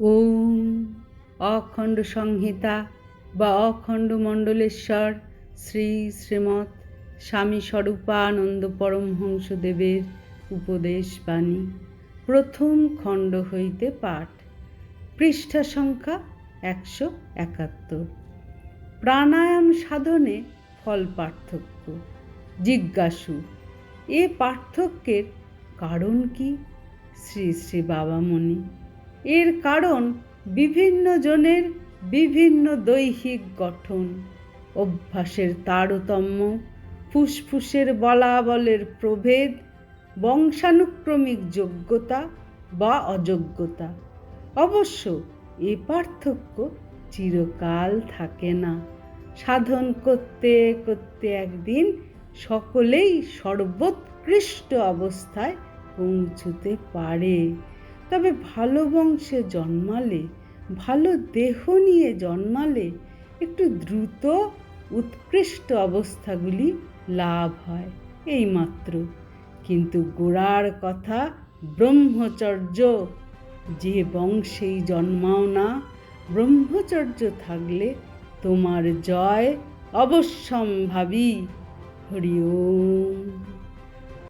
ওম অখণ্ড সংহিতা বা অখণ্ড মণ্ডলেশ্বর শ্রী শ্রীমৎ স্বামী স্বরূপানন্দ পরমহংসদেবের উপদেশ বাণী প্রথম খণ্ড হইতে পাঠ। পৃষ্ঠা সংখ্যা 171। প্রাণায়াম সাধনে ফল পার্থক্য। জিজ্ঞাসু, এ পার্থক্যের কারণ কি? শ্রী শ্রী বাবামণি, এর কারণ বিভিন্ন জনের বিভিন্ন দৈহিক গঠন, অভ্যাসের তারতম্য, ফুসফুসের বলাবলের প্রভেদ, বংশানুক্রমিক যোগ্যতা বা অযোগ্যতা। অবশ্য এ পার্থক্য চিরকাল থাকে না। সাধন করতে করতে একদিন সকলেই সর্বোৎকৃষ্ট অবস্থায় পৌঁছতে পারে। তবে ভালো বংশে জন্মালে, ভালো দেহ নিয়ে জন্মালে একটু দ্রুত উৎকৃষ্ট অবস্থাগুলি লাভ হয়, এইমাত্র। কিন্তু গোড়ার কথা ব্রহ্মচর্য। যে বংশেই জন্মাও না, ব্রহ্মচর্য থাকলে তোমার জয় অবশ্যম্ভাবী। হরি ওম।